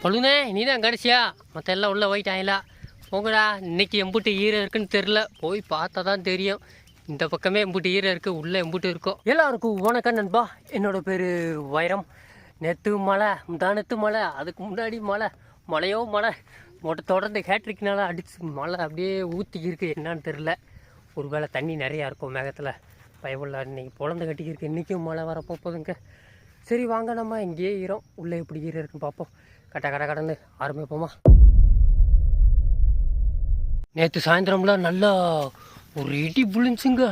பழுனே நீ தான் கடைசியா மற்ற எல்லாம் உள்ளே போயிட்டாங்களா? போங்கடா, இன்றைக்கி எம்புட்டு ஈரம் இருக்குன்னு தெரில, போய் பார்த்தா தான் தெரியும். இந்த பக்கமே எம்புட்டு ஈரம் இருக்குது, உள்ளே எம்புட்டு இருக்கும். எல்லாருக்கும் வணக்கம் நண்பா, என்னோடய பேர் வைரம். நேற்று மழை, முந்தானத்து மழை, அதுக்கு முன்னாடி மழையோ மழை தொடர்ந்து ஹேட்ரிக்னால அடிச்சு மழை அப்படியே ஊற்றிக்கி இருக்குது. என்னான்னு தெரில, ஒரு வேளை தண்ணி நிறையா இருக்கும் மேகத்தில். பயவுள்ள இன்றைக்கி பொழந்து கட்டிக்கிருக்கு, இன்றைக்கும் மழை வரப்போகுதுங்க. சரி வாங்க, நம்ம இங்கேயே ஈரம், உள்ளே எப்படி ஈரம் இருக்குன்னு பார்ப்போம். கடந்து ஆரம்பிப்போமா. நேற்று சாயந்தரம்லாம் நல்லா ஒரு இடி விழுந்துச்சுங்க,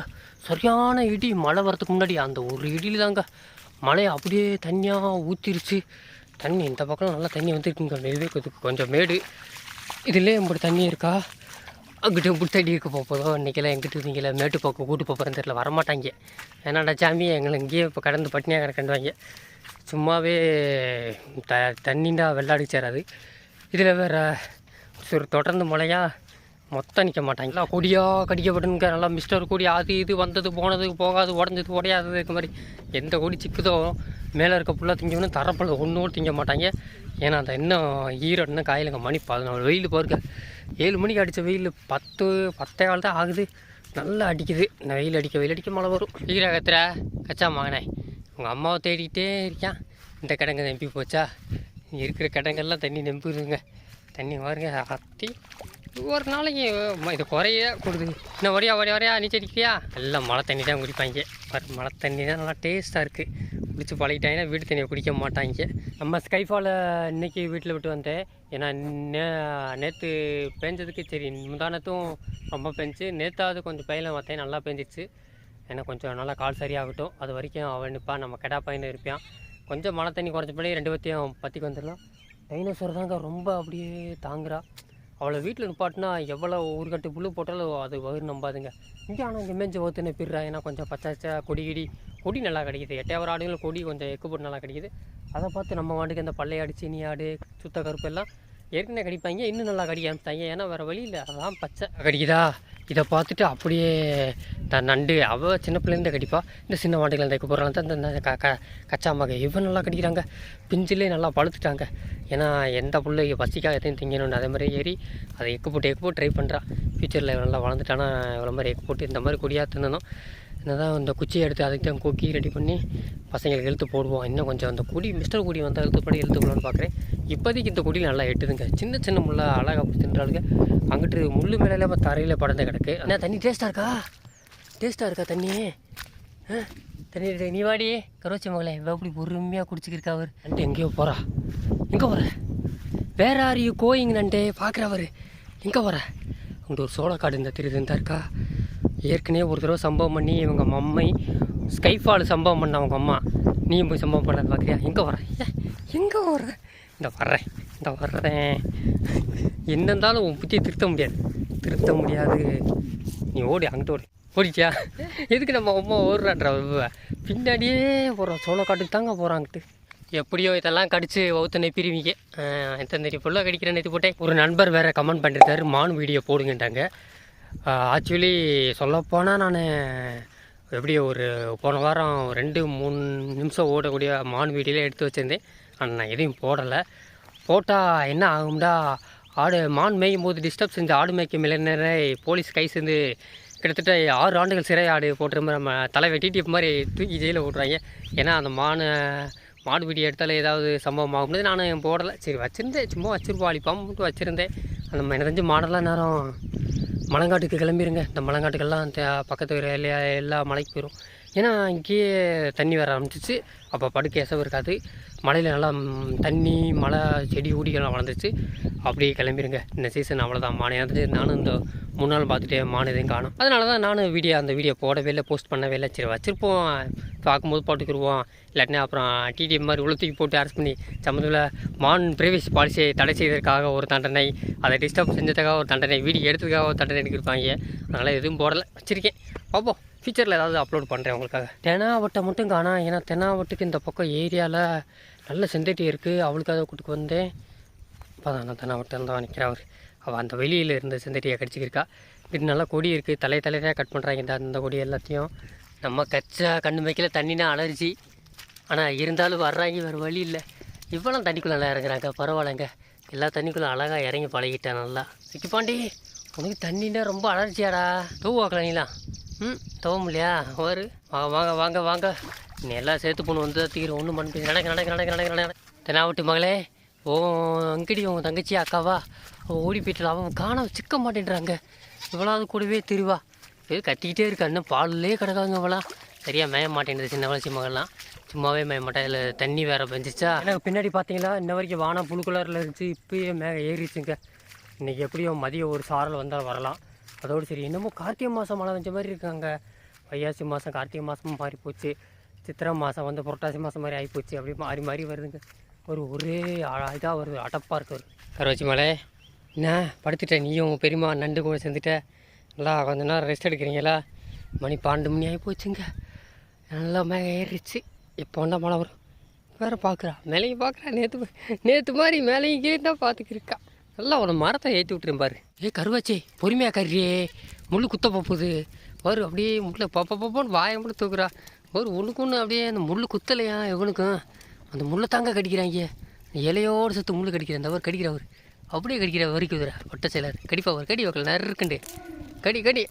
சரியான இடி. மழை வரதுக்கு முன்னாடி அந்த ஒரு இடியில் தாங்க மழை அப்படியே தண்ணியாக ஊற்றிருச்சு. தண்ணி இந்த பக்கம் நல்லா தண்ணி வந்துருக்குங்க. இதுவே கொஞ்சம் மேடு, இதிலே இப்படி தண்ணி இருக்கா, அங்கிட்ட இப்படி தண்ணி இருக்க போதோ. இன்றைக்கெல்லாம் எங்கிட்ட நீங்கள மேட்டு பக்கம் கூட்டு போகிறேன்னு தெரியல, வரமாட்டாங்க. ஏன்னாடா சாமி எங்களை இங்கேயே இப்போ கடந்து பட்டினியாக கிடக்கண்டுவாங்க. சும்மாவே தண்ணிண்டா வெள்ளாடி சேராது. இதில் வேறு தொடர்ந்து மழையாக மொத்தம் நிற்க மாட்டாங்களா. கொடியாக கடிக்கப்பட்டுங்க, நல்லா மிஸ்டர் கொடி, அது இது வந்தது போனது போகாது, உடஞ்சது உடையாதது, இது மாதிரி எந்த கொடி சிக்குதோ மேலே இருக்க ஃபுல்லாக திங்கணும். தரப்பில் ஒன்றும் திங்க மாட்டாங்க. ஏன்னா அந்த இன்னும் ஈரோடு இன்னும் காயிலுங்க. மணி 14 வெயில் பாருங்க. 7 மணிக்கு அடித்த வெயில் 10 தான் ஆகுது. நல்லா அடிக்குது. இந்த வெயில் அடிக்க மழை வரும். ஈரகத்துற கச்சா மகனே, உங்கள் அம்மாவை தேடிக்கிட்டே இருக்கான். இந்த கிடங்கு நம்பி போச்சா? இருக்கிற கிடங்கெல்லாம் தண்ணி நம்பிடுதுங்க. தண்ணி பாருங்க அத்தி ஒரு நாளைக்கு இது குறைய கொடுது. இன்னும் வரையா நீச்சல் அடிக்கிறியா? எல்லாம் மழை தண்ணி தான் குடிப்பாங்க. மழை தண்ணி தான் நல்லா டேஸ்ட்டாக இருக்குது. குடிச்சு பழகிட்டாங்கன்னா வீட்டு தண்ணியை குடிக்க மாட்டாங்க. நம்ம ஸ்கைஃபாலை இன்றைக்கி வீட்டில் விட்டு வந்தேன். ஏன்னா நேற்று பேஞ்சதுக்கு சரி, முந்தானத்தும் ரொம்ப பெஞ்சு, நேற்றாவது கொஞ்சம் பயில பார்த்தேன், நல்லா பெஞ்சிச்சு. ஏன்னா கொஞ்சம் நல்லா கால் சரியாகட்டும், அது வரைக்கும் அவன் நிற்பான், நம்ம கெடா பையன் இருப்பான். கொஞ்சம் மழை தண்ணி குறைச்சபடி 2 பேர்த்தையும் பற்றிக்கு வந்துடலாம். டைனோசர் தாங்க ரொம்ப அப்படியே தாங்குறா. அவளை வீட்டில் நிப்பாட்டினா எவ்வளோ ஒரு கட்டு புல்லு போட்டாலும் அது வயிறு நம்பாதுங்க. இங்கே ஆனால் இங்கே மேஞ்சு ஓத்துன்னு பிறா. ஏன்னா கொஞ்சம் பச்சை கொடி நல்லா கிடைக்கிது. எட்டையாவது ஆடுகளும் கொடி கொஞ்சம் எக்கு போட்டு நல்லா கிடைக்கிது. அதை பார்த்து நம்ம வாண்டுக்கு அந்த பள்ளையாடு, சீனி ஆடு, சுத்த கருப்பு எல்லாம் ஏற்கனவே கடிப்பாங்க, இன்னும் நல்லா கடிக்க ஆரம்பித்தாங்க. ஏன்னா வேறு வழியில் அதான் பச்சை கடிக்குதா. இதை பார்த்துட்டு அப்படியே நண்டு அவள் சின்ன பிள்ளைலேருந்து கடிப்பா. இந்த சின்ன வாண்டிகள் அந்த எக்கு போடுறாங்க தான் இந்த கச்சா மகை இவன் நல்லா கடிக்கிறாங்க. பிஞ்சிலே நல்லா பழுத்துட்டாங்க. ஏன்னா எந்த பிள்ளை பசிக்காக எதையும் திங்கணும்னு அதே மாதிரி ஏறி அதை எக்கு போட்டு ட்ரை பண்ணுறான். ஃப்யூச்சரில் நல்லா வளர்ந்துட்டானா இவ்வளோ மாதிரி எக்கு போட்டு இந்த மாதிரி கொடியாக தின்னணும். என்னதான் இந்த குச்சியை எடுத்து அதுக்கு தான் கொக்கி ரெடி பண்ணி பசங்களுக்கு இழுத்து போடுவோம். இன்னும் கொஞ்சம் அந்த கொடி மிஸ்டர் கொடி வந்தால் இழுத்து போடலான்னு பார்க்குறேன். இப்போதைக்கு இந்த கொடி நல்லா எட்டுதுங்க. சின்ன முள்ளை அழகாக அப்படி தின்றாளுங்க. அங்கிட்டு முள்ளு மேலே இல்லாமல் தரையில் படந்து கிடக்கு. ஆனால் தண்ணி டேஸ்ட்டாக இருக்கா தண்ணி? தண்ணி நீ வாடி கரோச்சி மகளே, எப்படி பொறுமையாக குடிச்சிக்கிருக்கா அவர். நண்டு எங்கேயோ போகிறா. எங்கே போகிற? வேற ஆர் யூ கோயிங் நண்டே? பார்க்குறவர் எங்கே போகிற? அங்கிட்ட ஒரு சோளக்காடு இந்த தெரியுதுன்னு தான் இருக்கா. ஏற்கனவே ஒரு தடவை சம்பவம் பண்ணி இவங்க மம்மை ஸ்கைஃபால் சம்பவம் பண்ண அவங்க அம்மா, நீயும் போய் சம்பவம் பண்ணாது பார்க்குறியா? எங்கே வர? இந்த வர்றேன். என்ன இருந்தாலும் உன் புத்தியை திருத்த முடியாது. நீ அங்கிட்ட ஓடிச்சியா? எதுக்கு நம்ம அம்மா ஓடுறான்ற பின்னாடியே போகிறோம். சோளக்காட்டுக்கு தாங்க போகிறாங்கிட்டு. எப்படியோ இதெல்லாம் கடிச்சு வவுத்தனை பிரிவிங்க. எத்தனை ஃபுல்லாக கடிக்கிற நேற்று போட்டேன். ஒரு நண்பர் வேறு கமெண்ட் பண்ணியிருக்காரு, மான் வீடியோ போடுங்கன்ட்டாங்க. ஆக்சுவலி சொல்லப்போனால் நான் எப்படியோ ஒரு போன வாரம் 2-3 நிமிஷம் ஓடக்கூடிய மான் வீடியோலாம் எடுத்து வச்சுருந்தேன். ஆனால் நான் எதையும் போடலை. போட்டால் என்ன ஆகும்டா, மான் மேயும் போது டிஸ்டர்ப் செஞ்ச ஆடு மேய்க்கும் இளைஞரை போலீஸ் கை சேர்ந்து கிட்டத்தட்ட 6 ஆண்டுகள் சிறை ஆடு போட்டுற மாதிரி நம்ம தலை வெட்டிட்டு இப்போ மாதிரி தூக்கி ஜெயிலில் போட்டுறாங்க. ஏன்னா அந்த மாடு வீடியோ எடுத்தாலும் ஏதாவது சம்பவம் ஆகும்போது நான் போடலை. சரி வச்சுருந்தேன், சும்மா வச்சுருப்போம், அழிப்பாமல் மட்டும் வச்சுருந்தேன். அந்த எனக்கு மாடெல்லாம் நேரம் மலங்காட்டுக்கு கிளம்பிடுங்க. இந்த மலங்காட்டுக்கெல்லாம் பக்கத்து எல்லா மலைக்கு போயிடும். ஏன்னா இங்கேயே தண்ணி வர ஆரம்பிச்சிச்சு. அப்போ படுக்க எசவு இருக்காது. மலையில் நல்லா தண்ணி, மழை, செடி ஊடிகள்லாம் வளர்ந்துச்சு. அப்படியே கிளம்பிடுங்க. இந்த சீசன் அவ்வளோதான். மானை வந்து நானும் இந்த 3 நாள் பார்த்துட்டே மான் எதையும் காணும். அதனால தான் நானும் அந்த வீடியோ போடவே இல்லை, போஸ்ட் பண்ணவே இல்லை. சரி வச்சுருப்போம், பார்க்கும்போது போட்டுக்கிடுவோம். இல்லாட்டினா அப்புறம் டிடிஎம் மாதிரி உளுத்துக்கி போட்டு அரெஸ்ட் பண்ணி சம்மந்தத்தில் மான் பிரைவேசி பாலிசியை தடை செய்ததற்காக ஒரு தண்டனை, அதை டிஸ்டர்ப் செஞ்சதுக்காக ஒரு தண்டனை, வீடியோ எடுத்ததுக்காக ஒரு தண்டனை எடுக்கிருப்பாங்க. அதனால் எதுவும் போடலை, வச்சுருக்கேன். பார்ப்போம், ஃபியூச்சரில் ஏதாவது அப்லோட் பண்ணுறேன் உங்களுக்காக. தெனாவட்டை மட்டும் காணா. ஏன்னா தெனாவட்டுக்கு இந்த பக்கம் ஏரியாவில் நல்ல செந்தட்டி இருக்குது. அவளுக்காக கூட்டுக்கு வந்தேன். இப்போ தான் நான் தெனாவட்டம் தான் நிற்கிறவர். அவள் அந்த வெளியில் இருந்த செந்தட்டியை கடிச்சிக்கிருக்கா. இது நல்லா கொடி இருக்குது, தலையாக கட் பண்ணுறாங்க. அந்த கொடி எல்லாத்தையும் நம்ம கச்சா கண்ணு வைக்கல. தண்ணினா அலர்ஜி. ஆனால் இருந்தாலும் வர்றாங்க, வேறு வழி இல்லை. இவ்வளோ தண்ணிக்குள்ளே நல்லா இறங்குறாங்க, பரவாயில்லைங்க. எல்லா தண்ணிக்குள்ளே அழகாக இறங்கி பழகிட்டேன் நல்லா. சிக்கிப்பாண்டி, உனக்கு தண்ணின்னா ரொம்ப அலர்ஜியாடா. தூவாக்கலாம் நீலாம். தவம் இல்லையா? ஒரு வாங்க வாங்க வாங்க வாங்க. நீ எல்லாம் சேர்த்து பொண்ணு வந்து தீரும். ஒன்றும் பண்ண முடியாது. நடக்க நடக்க நடக்க நடக்க நடக்க. தெனாவட்டி மகளே, ஓ அங்கடி உங்கள் தங்கச்சி அக்காவா ஓடி போயிட்டு அவன் காண சிக்க மாட்டேன்றாங்க. இவ்வளோது கூடவே திருவா இது கத்திக்கிட்டே இருக்கா. இன்னும் பால்லே கிடக்காங்க இவளாம். சரியாக மேய மாட்டேங்குது சின்ன வளர்ச்சி மகள்லாம். சும்மாவே மேய மாட்டேன். இதில் தண்ணி வேறு பெஞ்சிச்சா. எனக்கு பின்னாடி பார்த்தீங்களா இன்ன வரைக்கும் வானம் புழு கலரில் இருந்துச்சு. இப்போயே மேலே ஏறிச்சுங்க. இன்றைக்கி எப்படியும் மதியம் ஒரு சாரல் வந்தால் வரலாம். அதோடு சரி, என்னமோ கார்த்திகை மாதம் மழை வந்த மாதிரி இருக்காங்க. வைகாசி மாதம் கார்த்திகை மாதமும் மாறி போச்சு. சித்திரை மாதம் வந்து புரட்டாசி மாதம் மாதிரி ஆகிப்போச்சு. அப்படி மாறி மாறி வருதுங்க. ஒரே இதாக வருது, அடப்பாக இருக்குது. கருவச்சி மலை என்ன படுத்துட்டேன். நீயும் பெரியம்மா நண்டு கூட சேர்ந்துட்ட. நல்லா கொஞ்ச நேரம் ரெஸ்ட் எடுக்கிறீங்களா? மணி 12 மணி ஆகி போச்சுங்க. நல்லா மேலே ஏறிச்சு. இப்போ வந்தால் மழை வரும். வேறு பார்க்குறா மேலேயும் பார்க்குறா. நேற்று மாதிரி மேலேயும் கீழே தான் பார்த்துக்கிருக்கா. நல்லா ஒரு மரத்தை ஏற்றி விட்டுருன்னு பாரு. கருவாச்சி பொறுமையாக கறியே, முள் குத்த போகுது. வரும் அப்படியே முள்ளை பப்பன்னு வாயை மட்டும் தூக்குறா. ஒன்றுக்கு ஒன்று அப்படியே அந்த முள் குத்தலையா எவனுக்கும். அந்த முள்ளை தாங்க கடிக்கிறாங்க. இலையோடு சத்து முள் கடிக்கிறேன். அந்த அவர் கடிக்கிறவர் அப்படியே கடிக்கிற வரிக்குதுரா. ஒட்ட செயலர் கடிப்பா ஒரு கடி வைக்கல நறுக்குண்டு கடி கடி.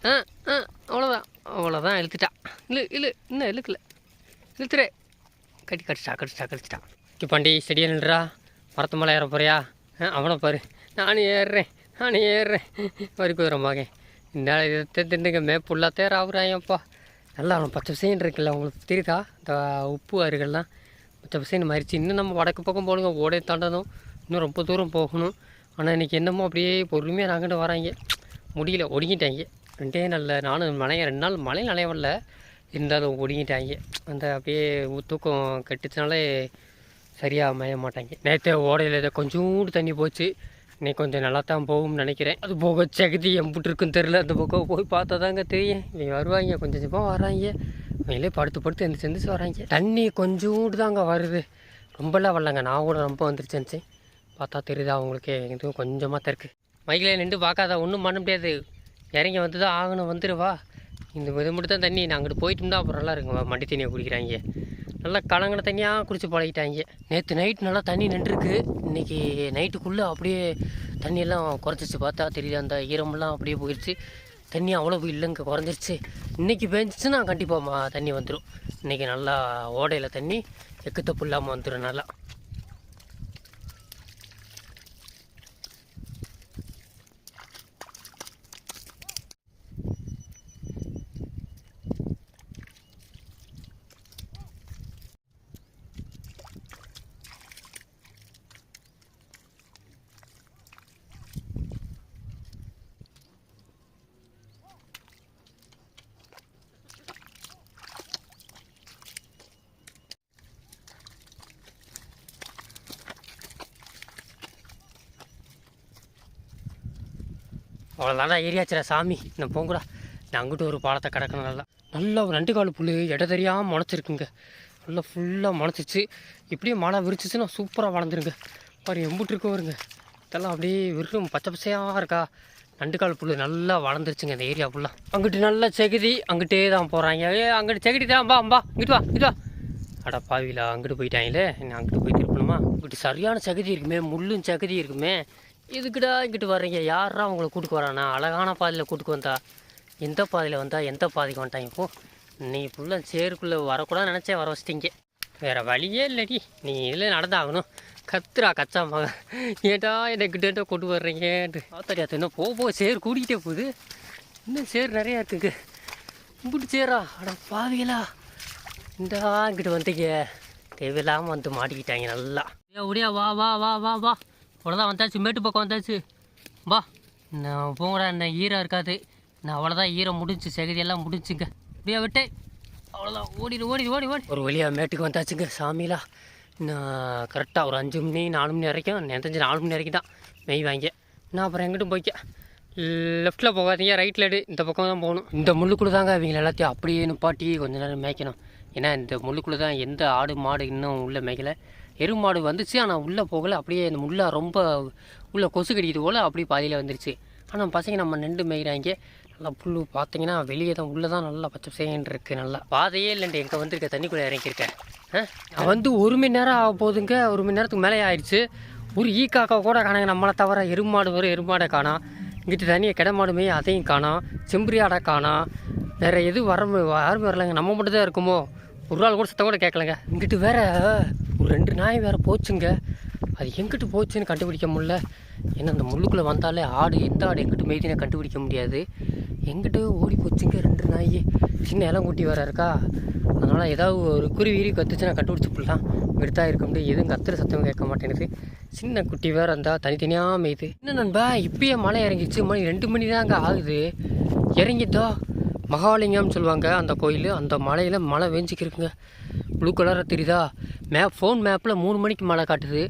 அவ்வளோதான் இழுத்துட்டா. இன்னும் இழுக்கல. இழுத்துறே கடிச்சிட்டா. பாண்டி செடியாக நின்றா. மரத்து மலை ஏற போறியா? அவனை பாரு. நானும் ஏறுறேன் வரிக்குதுற மகன். இந்த இதை திண்டுங்க மேப்புள்ளா தேர ஆகுறாயப்பா. நல்லா அவன் பச்சை பசைன்னு இருக்குல்ல, உங்களுக்கு தெரியுதா? இந்த உப்பு அருகெல்லாம் பச்சை பசைன்னு மாறிச்சு. இன்னும் நம்ம வடக்கு பக்கம் போகணுங்க. ஓடை தாண்டணும். இன்னும் ரொம்ப தூரம் போகணும். ஆனால் இன்றைக்கி என்னமோ அப்படியே பொறுமையாக நாங்கிட்டு வராங்க. முடியல, ஒடுங்கிட்டாங்க. 2 நாளில் நானும் 2 நாள் மழை நனையவில்லை. இருந்தாலும் ஒடுங்கிட்டாங்க. அந்த அப்படியே தூக்கம் கட்டுச்சுனாலே சரியாக மேய மாட்டாங்க. நேற்று ஓடையில் கொஞ்சோண்டு தண்ணி போச்சு. இன்னைக்கு கொஞ்சம் நல்லா தான் போகும்னு நினைக்கிறேன். அது போக சகதி எம்பிட்டு இருக்குன்னு தெரில. அந்த பக்கம் போய் பார்த்தா தாங்க தெரியும். இவங்க வருவாங்க, கொஞ்சம் கொஞ்சமாக வராங்க. அவங்களே படுத்து எந்திரிச்சு வராங்க. தண்ணி கொஞ்சோண்டு தாங்க வருது, ரொம்பலாம் வரலங்க. நான் கூட ரொம்ப வந்துருச்சுன்னு பார்த்தா தெரியுதா அவங்களுக்கு. எதுவும் கொஞ்சமாக தான் இருக்குது. மைக்கில் நின்று பார்க்காத, ஒன்றும் பண்ண முடியாது. இறங்கி வந்து தான் ஆகணும். வந்துடுவா. இந்த இது மட்டும் தான் தண்ணி. நான் அங்கிட்டு போயிட்டோம்னா அப்புறம் நல்லா இருக்குங்க. மண்டி தண்ணியை குடிக்கிறாங்க. நல்லா கலங்கின தண்ணியாக குடிச்சு பழகிட்டாங்க. நேற்று நைட் நல்லா தண்ணி நின்றுருக்கு. இன்றைக்கி நைட்டுக்குள்ளே அப்படியே தண்ணியெல்லாம் குறைச்சிச்சு. பார்த்தா தெரியுது, அந்த ஈரமெல்லாம் அப்படியே போயிடுச்சு. தண்ணி அவ்வளோ இல்லைங்க, குறைஞ்சிருச்சு. இன்றைக்கி பேஞ்சிச்சுன்னா கண்டிப்பாக தண்ணி வந்துடும். இன்றைக்கி நல்லா ஓடையில் தண்ணி எக்குத்தப்பு இல்லாமல் வந்துடும் நல்லா. அவ்வளோதானா ஏரியாச்சுரா சாமி. நான் போங்கூடா. நான் அங்கிட்டு ஒரு பாலத்தை கிடக்கணும். நல்லா ஒரு 2 கால் புல் இட தெரியாமல் முளைச்சிருக்குங்க. நல்லா ஃபுல்லாக முளைச்சிச்சு. இப்படியே மழை விரிச்சிச்சுன்னா சூப்பராக வளர்ந்துருங்க. பாரு எம்புட்டு இருக்கு வருங்க. இதெல்லாம் அப்படியே விரும் பச்சை பச்சையாக இருக்கா. 2 கால் புல் நல்லா வளர்ந்துருச்சுங்க இந்த ஏரியா ஃபுல்லாக. அங்கிட்டு நல்லா செகுதி, அங்கிட்டே தான் போகிறாங்க. அங்கிட்டு செகுதி தான். இங்கிட்டு வா. அடா பாவிலா, அங்கிட்டு போயிட்டாங்களே. நான் அங்கிட்டு போய் திருப்பணுமா? இங்கிட்டு சரியான செகுதி இருக்குமே, முள்ளும் செகுதி இருக்குமே. இதுக்கிட்ட இங்கிட்டு வர்றீங்க. யாரா உங்களை கூட்டுக்கு வரானா? அழகான பாதையில் கூட்டுக்கு வந்தா. எந்த பாதையில் வந்தால் எந்த பாதைக்கு வந்துட்டாங்க? இப்போ நீ ஃபுல்லாக சேருக்குள்ளே வரக்கூடாது நினச்சே வர வச்சிட்டிங்க. வேறு வழியே இல்லடி, நீ இதில் நடந்தாகணும். கத்துறா கச்சா மகன். ஏட்டா என்னக்கிட்டேட்டா கூட்டு வர்றீங்கன்ட்டு ஆத்தரியா. இன்னும் போக சேர் கூட்டிகிட்டே போகுது. இன்னும் சேர் நிறையா இருக்குங்க. இப்படி சேரா? அட பாவிகளா, இந்த இங்கிட்டு வந்தீங்க. தேவையில்லாமல் வந்து மாட்டிக்கிட்டாங்க நல்லா. ஒடியா வா வா வா வா வா. அவ்வளோதான் வந்தாச்சு, மேட்டு பக்கம் வந்தாச்சு. வா, நான் போங்கடா. என்ன ஈரம் இருக்காது. நான் அவ்வளோதான், ஈரம் முடிஞ்சு, செகதியெல்லாம் முடிஞ்சுங்க. அப்படியே விட்டே அவ்வளோதான். ஓடி ஒரு வழியாக மேட்டுக்கு வந்தாச்சுங்க. சாமிலா, நான் கரெக்டாக ஒரு 5 மணி 4 மணி வரைக்கும், எனக்கு 4 மணி வரைக்கும் தான் மெய் வாங்க. நான் அப்புறம் எங்கிட்டும் போய்க்க. லெஃப்ட்டில் போகாதீங்க, ரைட்டில் எடு. இந்த பக்கம் தான் போகணும். இந்த முள்ளுக்குள்ளே தாங்க இவங்க எல்லாத்தையும் அப்படியே நிப்பாட்டி கொஞ்ச நேரம் மேய்க்கணும். ஏன்னா இந்த முள்ளுக்குள்ளே தான் எந்த ஆடு மாடு இன்னும் உள்ளே மேய்க்கலை. எருமாடு வந்துச்சு, ஆனால் உள்ளே போகலை. அப்படியே இந்த முள்ளை ரொம்ப உள்ளே கொசு கடிக்கிறது போல் அப்படியே பாதியில் வந்துருச்சு. ஆனால் பசங்க நம்ம நின்று மேய்கிறாங்க. நல்லா புல் பார்த்தீங்கன்னா வெளியே தான் உள்ளே தான் நல்லா பச்சை சேன்னு இருக்குது. நல்லா பாதையே இல்லைண்டு எங்கே வந்திருக்க தண்ணிக்குள்ளே இறங்கியிருக்கேன். நான் வந்து 1 மணி நேரம் ஆக போகுதுங்க. 1 மணி நேரத்துக்கு மேலே ஆயிடுச்சு. ஒரு காக்கா கூட காணாங்க. நம்மளை தவிர எருமாடு வரும், எருமாடை காணோம். இங்கிட்டு தனியாக கிடமாடு மேய் அதையும் காணோம். செம்பரி ஆடை காணோம். வேறு எதுவும் யாரும் வரலைங்க. நம்ம மட்டும் தான் இருக்குமோ. ஒரு நாள் கூட சத்தம் கூட கேட்கலங்க. இங்கிட்டு வேற ஒரு 2 நாய் வேறு போச்சுங்க. அது எங்கிட்டு போச்சுன்னு கண்டுபிடிக்க முடியல. ஏன்னா அந்த முள்ளுக்குள்ளே வந்தாலே ஆடு எந்த ஆடு எங்கிட்டு மேய்தினே கண்டுபிடிக்க முடியாது. எங்கிட்ட ஓடி போச்சுங்க 2 நாய். சின்ன இளங்குட்டி வேறு இருக்கா. அதனால் ஏதாவது ஒரு குருவி கத்துச்சுன்னா கண்டுபிடிச்சி போடலாம். இங்கிட்டு தான் இருக்க முடியும். எதுவும் கத்துற சத்தம் கேட்க மாட்டேங்குது. சின்ன குட்டி வேறு இருந்தால் தனித்தனியாக மேய்து. என்ன நண்பா இப்பயே மழை இறங்கிச்சு. மணி 2 மணி தான் அங்கே ஆகுது. இறங்கிதோ மகாலிங்கம்னு சொல்லுவாங்க அந்த கோயில். அந்த மலையில் மழை வேஞ்சிக்கிருக்குங்க. ப்ளூ கலராக தெரியுதா. ஃபோன் மேப்பில் 3 மணிக்கு மழை காட்டுது.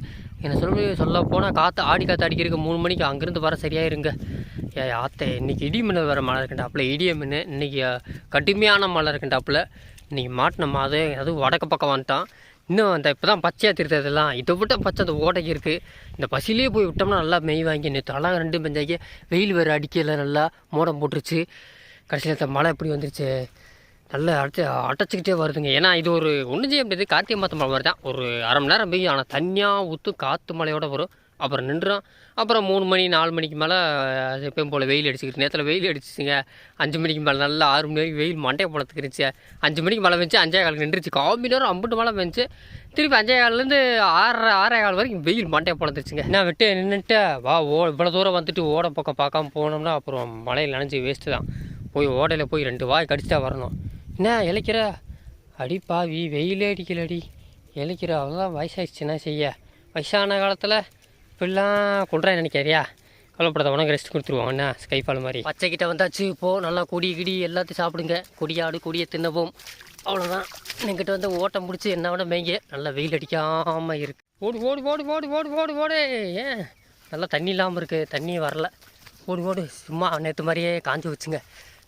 என்ன சொல்ல போனால் ஆடி காற்று அடிக்கிறதுக்கு 3 மணிக்கு அங்கேருந்து வர சரியாயிருங்க. ஆத்தை இன்றைக்கி இடி மின்னல் வர மழை இருக்குண்டாப்புல. இடியமின்னு இன்றைக்கி கடுமையான மழை இருக்குண்டாப்புல. இன்றைக்கி மாட்டினோமா அதுவும் வடக்கு பக்கம் வந்துட்டான். இன்னும் அந்த இப்போ தான் பச்சையாக திருத்ததெல்லாம் இதை விட்ட பச்சை அந்த ஓட்டைக்கு இருக்குது. இந்த பசிலேயே போய் விட்டோம்னா நல்லா மெய் வாங்கி நேற்று அழகாக 2 பெஞ்சாக்கி வெயில் வேறு அடிக்கல. நல்லா மோடம் போட்டுருச்சு. கடைசியில் மழை எப்படி வந்துருச்சு. நல்லா அடைச்சிக்கிட்டே வருதுங்க. ஏன்னா இது ஒரு ஒன்றும் செய்ய முடியாது. கார்த்திகை மாதம் மழை மாதிரி தான். ஒரு அரை மணி நேரம் பெய்யும். ஆனால் தனியாக ஊற்றும் காற்று மழையோடு வரும். அப்புறம் நின்றுடும். அப்புறம் 3 மணி 4 மணிக்கு மேலே எப்பயும் போல் வெயில் அடிச்சுக்கிட்டு. நேரத்தில் வெயில் அடிச்சிச்சுங்க. 5 மணிக்கு மேலே நல்லா 6 மணி வரைக்கும் வெயில் மண்டையை போலத்துக்கிருச்சு. 5 மணிக்கு மழை பெஞ்சு 5:15 நின்றுச்சு. காம்பி நேரம் அம்பிட்டு மழை பெஞ்சு திருப்பி 5:15 6:15 வரைக்கும் வெயில் மண்டையை போலத்துருச்சுங்க. நான் விட்டு நின்றுட்டு இவ்வளோ தூரம் வந்துட்டு ஓட பக்கம் பார்க்காம போனோம்னா அப்புறம் மழையில் நனைஞ்சி வேஸ்ட்டு தான். போய் ஓடையில் போய் 2 வாய் கடிச்சிட்டா வரணும். என்ன இழைக்கிற அடி பாவி வெயிலே அடிக்கலடி இழைக்கிற. அவ்வளோதான் வயசாகிடுச்சுன்னா செய்ய. வயசான காலத்தில் இப்படிலாம் கொள்றேன் நினைக்கிறியா. கவலைப்படாத உனக்கு ரெஸ்ட் கொடுத்துருவோம். என்ன ஸ்கைஃபால் மாதிரி பச்சைக்கிட்ட வந்தாச்சு. இப்போது நல்லா கொடி கிடி எல்லாத்தையும் சாப்பிடுங்க. கொடியாடு கொடியை தின்னவும். அவ்வளோதான். என்கிட்ட வந்து ஓட்டம் பிடிச்சி என்ன விட மேய்ங்க. நல்லா வெயில் அடிக்காமல் இருக்குது. ஓடு ஓடு ஓடு ஓடு ஓடு ஓடு ஓடு. ஏன் நல்லா தண்ணி இல்லாமல் இருக்குது. தண்ணி வரல. ஓடு சும்மா நேற்று மாதிரியே காஞ்சி வச்சுங்க.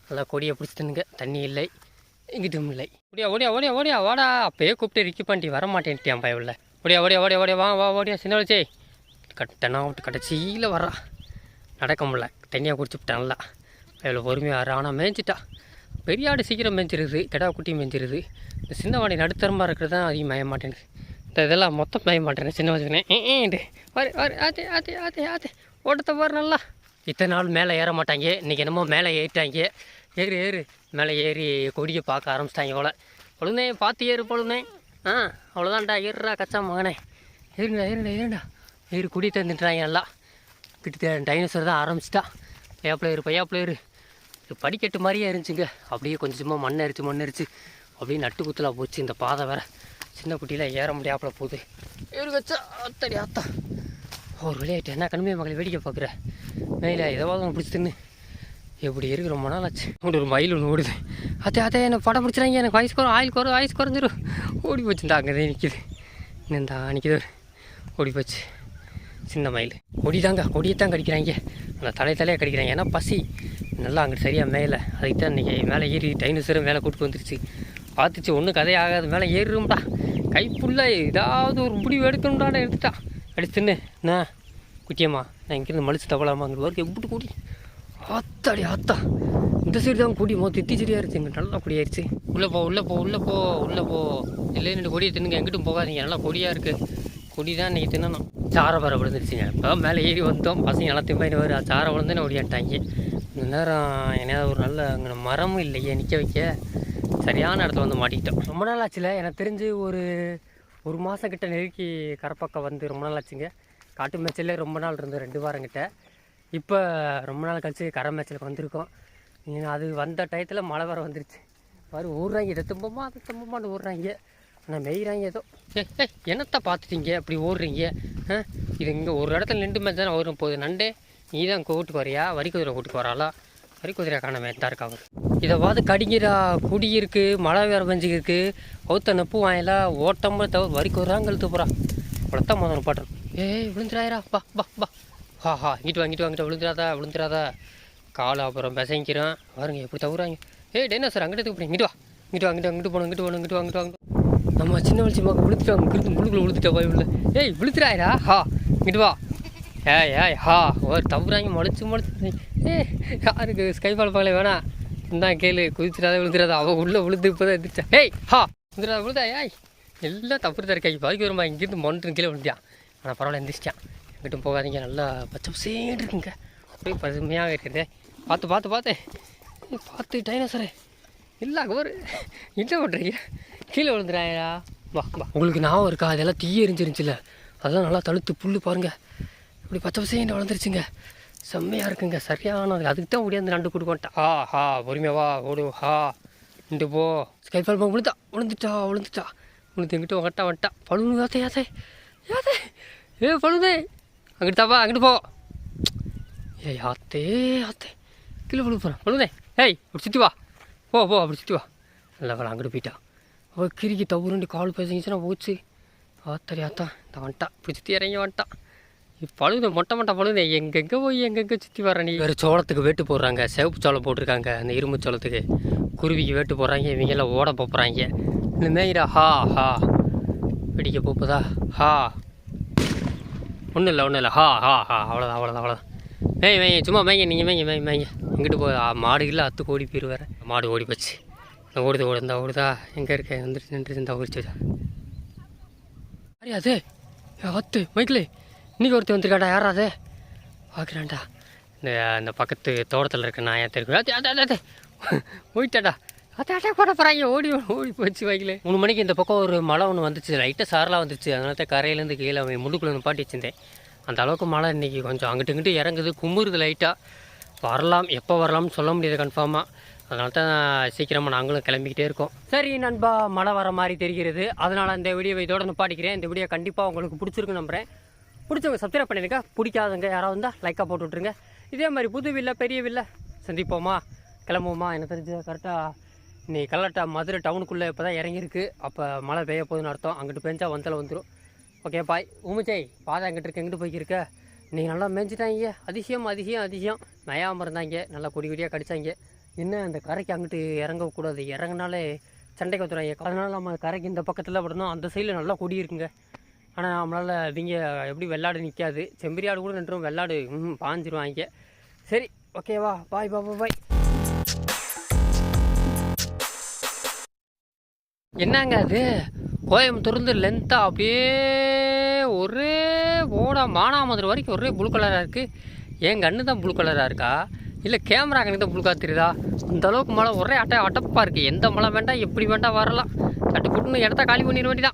நல்லா கொடியை பிடிச்சி தின்னுங்க. தண்ணி இல்லை இங்கிட்டும் இல்லை. ஓடியா வாடா. அப்போயே கூப்பிட்டு ரிக்கி பண்ணிட்டு வர மாட்டேன்ட்டியான் பயவில். ஓடியா வா ஓடியா சின்ன வச்சே. கட்டணா விட்டு கடைசியில் வர்றா. நடக்க முடியல. தண்ணியாக குடிச்சுப்பிட்டேன் நல்லா. எவ்வளோ பொறுமையாக வர. ஆனால் மேய்ஞ்சிட்டா. பெரிய ஆடு சீக்கிரம் மேய்ஞ்சிருது. கிடா குட்டி மேய்ஞ்சிருது. இந்த சின்ன வாடி நடுத்தரமாக இருக்கிறது தான் அதிகம் மேய மாட்டேங்குது. இதெல்லாம் மொத்தம் மேய மாட்டேன். சின்ன வச்சுக்கினேன் ஆத்தே ஓட்டத்தை பாரு நல்லா. இத்தனை நாள் மேலே ஏற மாட்டாங்க. இன்றைக்கி என்னமோ மேலே ஏறிட்டாங்க. ஏறு மேலே ஏறி கொடியை பார்க்க ஆரம்பிச்சிட்டாங்க போல. பொழுனே பார்த்து ஏறு பொழுனே. அவ்வளோதான்டா. ஏறுறா கச்சா மகனே. ஏறுண்டா ஏறு கொடி தந்துட்டுறாங்க நல்லா. கிட்ட டைனோசர் தான் ஆரம்பிச்சிட்டா. பையாப்பில் ஏறு. இது படிக்கட்டு மாதிரியே இருந்துச்சுங்க. அப்படியே கொஞ்சமாக மண் அரிச்சு அப்படியே நட்டு குத்தலாக போச்சு. இந்த பாதை வேறு சின்ன குட்டியில் ஏற முடியாப்புல போகுது. ஏறு கச்சா அத்தடி ஆத்தா. ஒரு விளையாட்டு என்ன கண்மையை மகளை வேடிக்கை பார்க்குற. மேலே ஏதாவது ஒன்று பிடிச்சி தின்னு. எப்படி இருக்குது ரொம்ப நாள் ஆச்சு. ஒரு மயில் ஒன்று ஓடுது. அதே என்னை படம் பிடிச்சிடாங்க. எனக்கு ஆயுள் குறைஞ்சிரும். ஓடி போச்சுண்டா. அங்கே தான் நிற்கிது. இன்னும் தான் நிற்கிது. ஓடி போச்சு சின்ன மயில். கொடியை தான் கடிக்கிறாங்க. அந்த தலையாக கடிக்கிறாங்க. ஏன்னா பசி நல்லா அங்கிட்டு சரியாக மேலே. அதுக்கு தான் இன்றைக்கி மேலே ஏறி டைனோசரும் மேலே கூப்பிட்டு வந்துருச்சு. பார்த்துச்சு ஒன்றும் கதையாகாது. மேலே ஏறும்டா. கைப்புள்ள ஏதாவது ஒரு முடிவு எடுக்கணும்டாட எடுத்துட்டா. அடிச்சுன்னு என்ன குட்டியம்மா நான் இங்கேருந்து மலிச்சு தவலாமா அங்கே வரைக்கும் எப்படி கூடி ஆத்தாடி ஆத்தா. இந்த சைடு தான் கூடி திட்டி சரியாக இருந்துச்சு. எங்கிட்ட நல்லா கொடியாயிருச்சு. உள்ளே போ இல்லை 2 கொடியை தின்னுங்க. எங்கிட்டும் போகாதீங்க. நல்லா கொடியாக இருக்குது. கொடி தான் இன்றைக்கி தின்னணும். சாரை பறை விழுந்துருச்சுங்க. இப்போ மேலே ஏறி வந்தோம். பசங்க எல்லாத்தையும் போய் வரும். சாரை விழுந்துன்னு ஓடியாட்டாங்க. இந்த நேரம் என்னையாவது ஒரு நல்ல அங்கே மரமும் இல்லையே நிற்க வைக்க. சரியான இடத்துல வந்து மாட்டிக்கிட்டோம். ரொம்ப நாள் ஆச்சுல. எனக்கு தெரிஞ்சு ஒரு மாதம் கிட்ட நெருக்கி கரப்பக்கம் வந்து ரொம்ப நாள் ஆச்சுங்க. காட்டு மேய்ச்சலே ரொம்ப நாள் இருந்தது 2 வாரம் கிட்ட. இப்போ ரொம்ப நாள் கழிச்சு கரை மேய்ச்சலுக்கு வந்திருக்கோம். அது வந்த டயத்தில் மழை வர வந்துருச்சு. ஊடுறாங்க. இதை தும்பமான்னு ஊடுறாங்க. ஆனால் மெய்கிறாங்க ஏதோ. என்னத்தை பார்த்துட்டீங்க அப்படி ஓடுறீங்க. இது இங்கே ஒரு இடத்துல நின்று மேய்ச்சி தானே வரும் போகுது. நண்டே நீ தான் கூப்பிட்டு வரியா. வரி குதிரை கூப்பிட்டு வராளா. வரி குதிரை காணாம தான் இருக்கா அவர். இதைவாது கடிக்கிறா. குடி இருக்குது. மழை வேறு பெஞ்சிருக்கு. கௌத்த நெப்பு வாங்கலாம். ஓட்டம் தவிர வரி குதிராங்க கழுத்து போகிறா. அவ்வளோத்தான் முதல்ல பாட்டுறோம். விழுந்துராயிரா. பா ஹா இங்கிட்டு விழுந்துராதா. காலை அப்புறம் பிசைங்கிறான். பாருங்க எப்படி தவிராங்க. டைனோசர் அங்கிட்ட தூக்கி இங்கிட்டு போகணும். நம்ம சின்ன வளர்ச்சி மக்கள் விழுத்துட்டாங்க. முழுக்குள்ள விழுத்துட்டா போய் உள்ள. விழுத்துறாயிரா. இங்கிட்டு வா. ஹா ஒரு தவிராங்க. மொழிச்சு யாருக்கு ஸ்கைபால் பார்க்கல வேணாம். இந்தான் கேளு, குதிச்சிடாத விழுந்துடாத. அவள் உள்ளே விழுந்து இப்போ தான் எந்திரிச்சா. ஏய் ஹா விழுந்துடாத விழுதா. ஏய் எல்லாம் தப்பு தான் இருக்காங்க. பாதிக்கு வருமா இங்கேருந்து மொன்று கீழே விழுந்தியான். ஆனால் பரவாயில்ல எந்திரிச்சிட்டான். எங்கிட்டும் போகாதீங்க, நல்லா பச்சை பசேன்னு இருக்குங்க. அப்படியே பசுமையாக இருக்குது. பார்த்து பார்த்து பார்த்து பார்த்து டைனோசரே இல்லை ஒரு என்ன பண்ணுறீங்க, கீழே விழுந்துறாயா. வா வா. உங்களுக்கு ஞாபகம் இருக்கா, அதெல்லாம் தீய எரிஞ்சிருந்துச்சுல, அதெல்லாம் நல்லா தழுத்து புல் பாருங்கள் இப்படி பச்சை பசேன்னு வளர்ந்துருச்சுங்க. செம்மையாக இருக்குங்க. சரியான அதுக்கு தான் முடியாது நண்டு கொடுக்கோன்ட்டா. ஹா பொறுமையா வா ஓடு. ஹா இண்டு போ. ஸ்கைஃபால் விழுந்துட்டா விழுந்து எங்கிட்ட வந்துட்டா. பழுவு யாத்தே ஏ பழுதே அங்கிட்டு தாப்பா, அங்கிட்டு போ. ஏ யாத்தே கீழே பழுவு போகிறான். பழுதே ஏய் அப்படி சுற்றி வா. போ அப்படி சுற்றி வா. நல்லா வேலை அங்கிட்டு போயிட்டா. அவள் கிரிக்கி தவறுண்டு கால் பேசிச்சுன்னா போச்சு. ஆத்தா இந்த வந்துட்டா. இப்படி சுற்றி இறங்கி வந்துட்டான். பழுது மொட்டை பழுது எங்கெங்கே போய் எங்கெங்கே சுற்றி வர. நீ வேறு சோளத்துக்கு வேட்டு போடுறாங்க, சிவப்பு சோளம் போட்டிருக்காங்க. அந்த இரும்பு சோளத்துக்கு குருவிக்கு வேட்டு போடுறாங்க. இவங்கெல்லாம் ஓட போகிறாங்க. இந்த மேயிரா ஹா வெடிக்க போப்பதா. ஹா ஒன்றும் இல்லை ஹா அவ்வளோதான். மேய் சும்மா மேய்ங்க, நீங்கள் மேய்ங்க. எங்கிட்டு போ. மாடு இல்லை, அத்துக்கு ஓடி போயிடுவார். மாடு ஓடி போச்சு. ஓடுதா எங்கே இருக்க நின்று இந்த ஓடிச்சா. அது அத்து மைக்கிள் இன்றைக்கி ஒருத்தர் வந்துருக்காடா. யாரா அது பார்க்குறான்டா. இந்த பக்கத்து தோட்டத்தில் இருக்க நான் ஏன் தெரியும் போயிட்டாடா. அட்டை போட போகிறாங்க. ஓடி போச்சு வைக்கல. 3 மணிக்கு இந்த பக்கம் ஒரு மழை ஒன்று வந்துச்சு. லைட்டாக சாரெலாம் வந்துச்சு. அதனால தான் கரையிலேருந்து கீழே முள்ளுக்குள்ளே நிப்பாட்டி வச்சுருந்தேன். அந்த அளவுக்கு மழை இன்றைக்கி கொஞ்சம் அங்கிட்டு இறங்குது, குமுறுது லைட்டாக. வரலாம், எப்போ வரலாம்னு சொல்ல முடியாது கன்ஃபார்மாக. அதனால தான் சீக்கிரமாக நாங்களும் கிளம்பிக்கிட்டே இருக்கோம். சரி நண்பா, மழை வர மாதிரி தெரிகிறது. அதனால் இந்த வீடியோவை இதோட நிப்பாட்டிக்கிறேன். இந்த வீடியோ கண்டிப்பாக உங்களுக்கு பிடிச்சிருக்கு நம்புகிறேன். பிடிச்சவங்க சப்ஸ்கிரைப் பண்ணிடுங்க. பிடிக்காதவங்க யாராவது இருந்தால் லைக்காக போட்டு விட்ருங்க. இதே மாதிரி புது வில்லை பெரிய வில்லை சந்திப்போமா, கிளம்புவோமா. எனக்கு தெரிஞ்சு கரெக்டாக நீ கல்லட்டா மதுரை டவுனுக்குள்ளே இப்போ தான் இறங்கியிருக்கு. அப்போ மழை பெய்ய போகுதுன்னு அர்த்தம். அங்கிட்டு பெஞ்சா வந்துடும். Okay bye. ஊமுச்சை பாதை எங்கிட்ட இருக்கு, எங்கிட்டு போய்க்கிருக்க. நீங்கள் நல்லா மேய்ஞ்சிட்டாங்க. அதிசயம் நயாமல் இருந்தாங்க. நல்லா கொடியாக கடித்தாங்க. என்ன அந்த கரைக்கு அங்கிட்டு இறங்கக்கூடாது, இறங்கினாலே சண்டைக்கு வந்துடுறாங்க. அதனால் நம்ம கரைக்கு இந்த பக்கத்தில் விடணும். அந்த சைடில் நல்லா கொடி இருக்குங்க. ஆனால் நம்மளால் இவங்க எப்படி வெள்ளாடு நிற்காது. செம்பரியாடு கூட நின்றும், வெள்ளாடு பாஞ்சிருவாங்க. சரி ஓகேவா, பாய். என்னங்க அது கோயம்புத்தூர்ந்து லென்த்தாக அப்படியே ஒரே மானாமதுரை வரைக்கும் ஒரே ப்ளூ கலராக இருக்குது. என் கண்ணு தான் ப்ளூ கலராக இருக்கா, இல்லை கேமரா கண்ணு தான் ப்ளூ கலர் தெரியுதா? அந்தளவுக்கு மழை ஒரே அட்டப்பாக இருக்குது. எந்த மழை வேண்டாம், எப்படி வேண்டாம் வரலாம். தட்டு போட்டுன்னு இடத்த காலி பண்ணிட வேண்டியதான்.